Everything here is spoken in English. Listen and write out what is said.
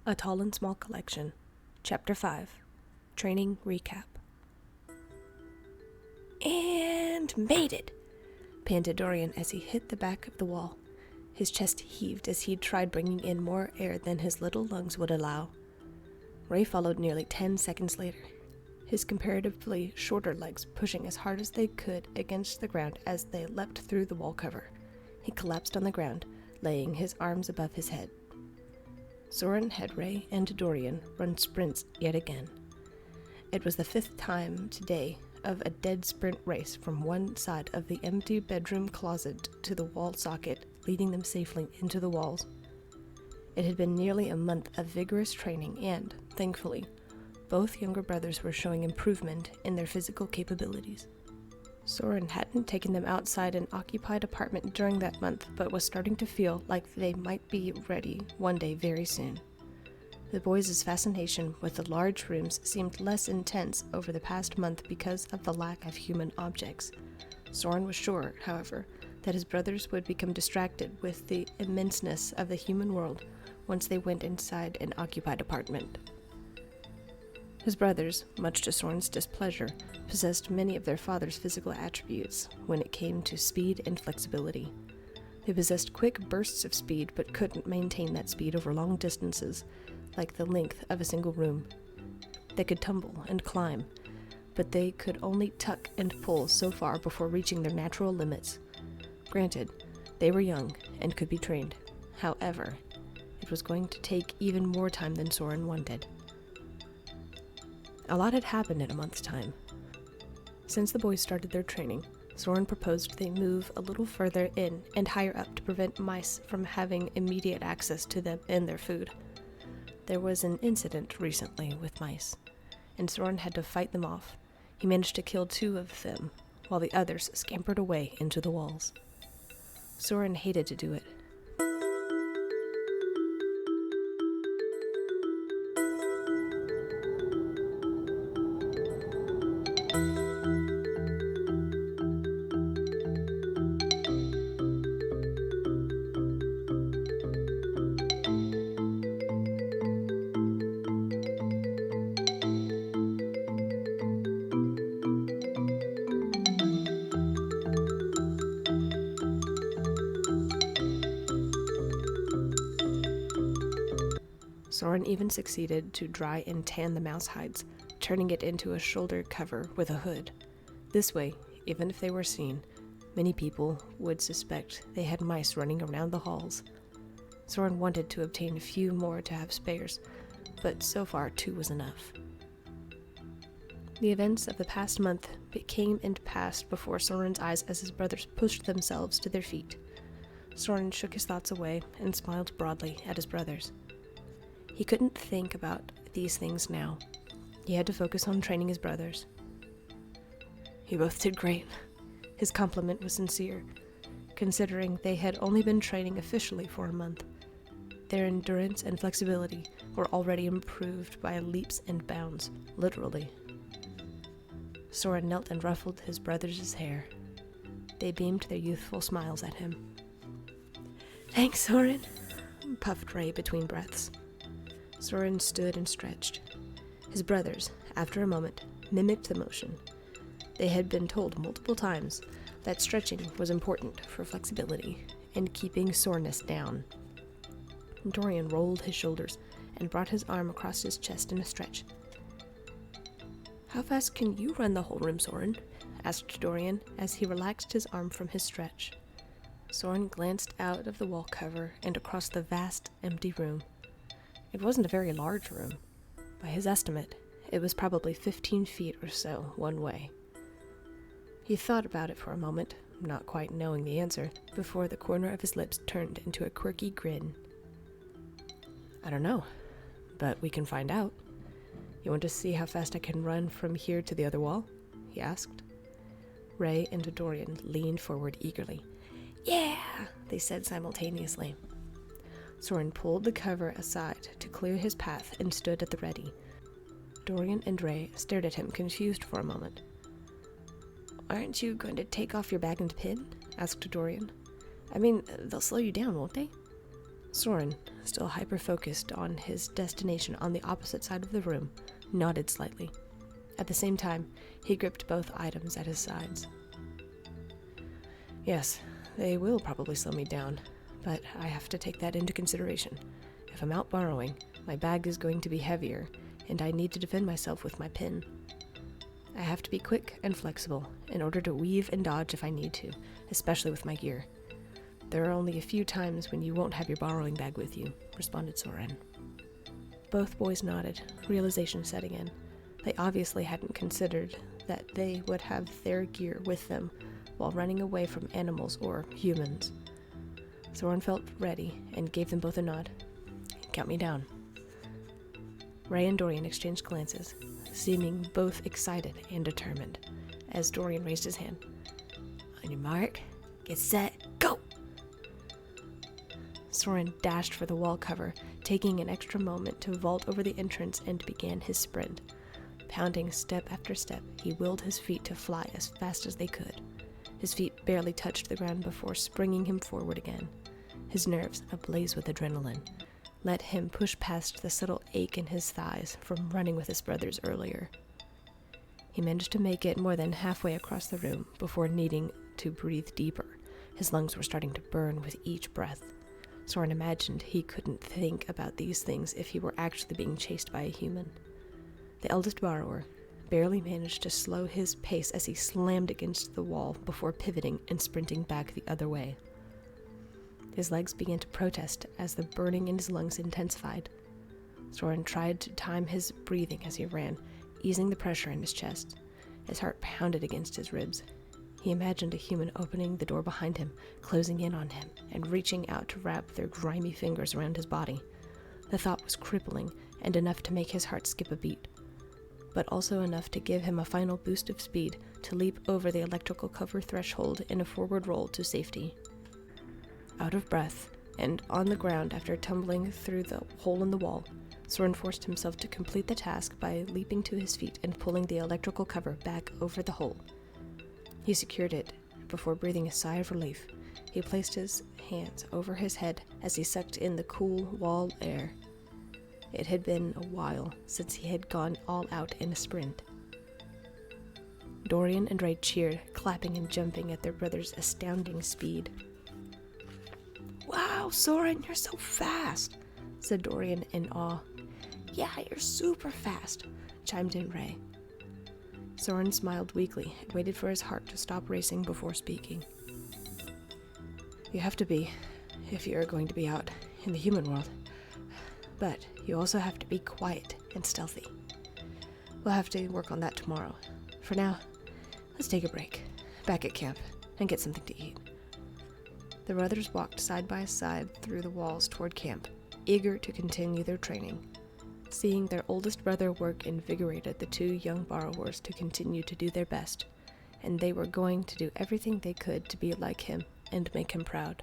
A Tall and Small Collection, Chapter 5, Training Recap. And made it, panted Dorian as he hit the back of the wall. His chest heaved as he tried bringing in more air than his little lungs would allow. Rey followed nearly 10 seconds later, his comparatively shorter legs pushing as hard as they could against the ground as they leapt through the wall cover. He collapsed on the ground, laying his arms above his head. Soren had Rey and Dorian run sprints yet again. It was the 5th time today of a dead sprint race from one side of the empty bedroom closet to the wall socket, leading them safely into the walls. It had been nearly a month of vigorous training and, thankfully, both younger brothers were showing improvement in their physical capabilities. Soren hadn't taken them outside an occupied apartment during that month, but was starting to feel like they might be ready one day very soon. The boys' fascination with the large rooms seemed less intense over the past month because of the lack of human objects. Soren was sure, however, that his brothers would become distracted with the immenseness of the human world once they went inside an occupied apartment. His brothers, much to Soren's displeasure, possessed many of their father's physical attributes when it came to speed and flexibility. They possessed quick bursts of speed but couldn't maintain that speed over long distances, like the length of a single room. They could tumble and climb, but they could only tuck and pull so far before reaching their natural limits. Granted, they were young and could be trained. However, it was going to take even more time than Soren wanted. A lot had happened in a month's time. Since the boys started their training, Soren proposed they move a little further in and higher up to prevent mice from having immediate access to them and their food. There was an incident recently with mice, and Soren had to fight them off. He managed to kill 2 of them, while the others scampered away into the walls. Soren hated to do it. Soren even succeeded to dry and tan the mouse hides, turning it into a shoulder cover with a hood. This way, even if they were seen, many people would suspect they had mice running around the halls. Soren wanted to obtain a few more to have spares, but so far 2 was enough. The events of the past month came and passed before Soren's eyes as his brothers pushed themselves to their feet. Soren shook his thoughts away and smiled broadly at his brothers. He couldn't think about these things now. He had to focus on training his brothers. You both did great. His compliment was sincere, considering they had only been training officially for a month. Their endurance and flexibility were already improved by leaps and bounds, literally. Soren knelt and ruffled his brothers' hair. They beamed their youthful smiles at him. Thanks, Soren, puffed Rey between breaths. Soren stood and stretched. His brothers, after a moment, mimicked the motion. They had been told multiple times that stretching was important for flexibility and keeping soreness down. Dorian rolled his shoulders and brought his arm across his chest in a stretch. How fast can you run the whole room, Soren? Asked Dorian as he relaxed his arm from his stretch. Soren glanced out of the wall cover and across the vast, empty room. It wasn't a very large room. By his estimate, it was probably 15 feet or so one way. He thought about it for a moment, not quite knowing the answer, before the corner of his lips turned into a quirky grin. I don't know, but we can find out. You want to see how fast I can run from here to the other wall? He asked. Rey and Dorian leaned forward eagerly. Yeah, they said simultaneously. Soren pulled the cover aside to clear his path and stood at the ready. Dorian and Rey stared at him, confused for a moment. Aren't you going to take off your bag and pin? Asked Dorian. I mean, they'll slow you down, won't they? Soren, still hyper-focused on his destination on the opposite side of the room, nodded slightly. At the same time, he gripped both items at his sides. Yes, they will probably slow me down, but I have to take that into consideration. If I'm out borrowing, my bag is going to be heavier, and I need to defend myself with my pin. I have to be quick and flexible in order to weave and dodge if I need to, especially with my gear. There are only a few times when you won't have your borrowing bag with you, responded Soren. Both boys nodded, realization setting in. They obviously hadn't considered that they would have their gear with them while running away from animals or humans. Soren felt ready and gave them both a nod. Count me down. Rey and Dorian exchanged glances, seeming both excited and determined, as Dorian raised his hand. On your mark, get set, go! Soren dashed for the wall cover, taking an extra moment to vault over the entrance and began his sprint. Pounding step after step, he willed his feet to fly as fast as they could. His feet barely touched the ground before springing him forward again. His nerves, ablaze with adrenaline, let him push past the subtle ache in his thighs from running with his brothers earlier. He managed to make it more than halfway across the room before needing to breathe deeper. His lungs were starting to burn with each breath. Soren imagined he couldn't think about these things if he were actually being chased by a human. The eldest borrower barely managed to slow his pace as he slammed against the wall before pivoting and sprinting back the other way. His legs began to protest as the burning in his lungs intensified. Soren tried to time his breathing as he ran, easing the pressure in his chest. His heart pounded against his ribs. He imagined a human opening the door behind him, closing in on him, and reaching out to wrap their grimy fingers around his body. The thought was crippling and enough to make his heart skip a beat, but also enough to give him a final boost of speed to leap over the electrical cover threshold in a forward roll to safety. Out of breath, and on the ground after tumbling through the hole in the wall, Soren forced himself to complete the task by leaping to his feet and pulling the electrical cover back over the hole. He secured it before breathing a sigh of relief. He placed his hands over his head as he sucked in the cool wall air. It had been a while since he had gone all out in a sprint. Dorian and Rey cheered, clapping and jumping at their brother's astounding speed. Wow, Soren, you're so fast, said Dorian in awe. Yeah, you're super fast, chimed in Rey. Soren smiled weakly and waited for his heart to stop racing before speaking. You have to be, if you are going to be out in the human world. But you also have to be quiet and stealthy. We'll have to work on that tomorrow. For now, let's take a break, back at camp, and get something to eat. The brothers walked side by side through the walls toward camp, eager to continue their training. Seeing their oldest brother work invigorated the two young borrowers to continue to do their best, and they were going to do everything they could to be like him and make him proud.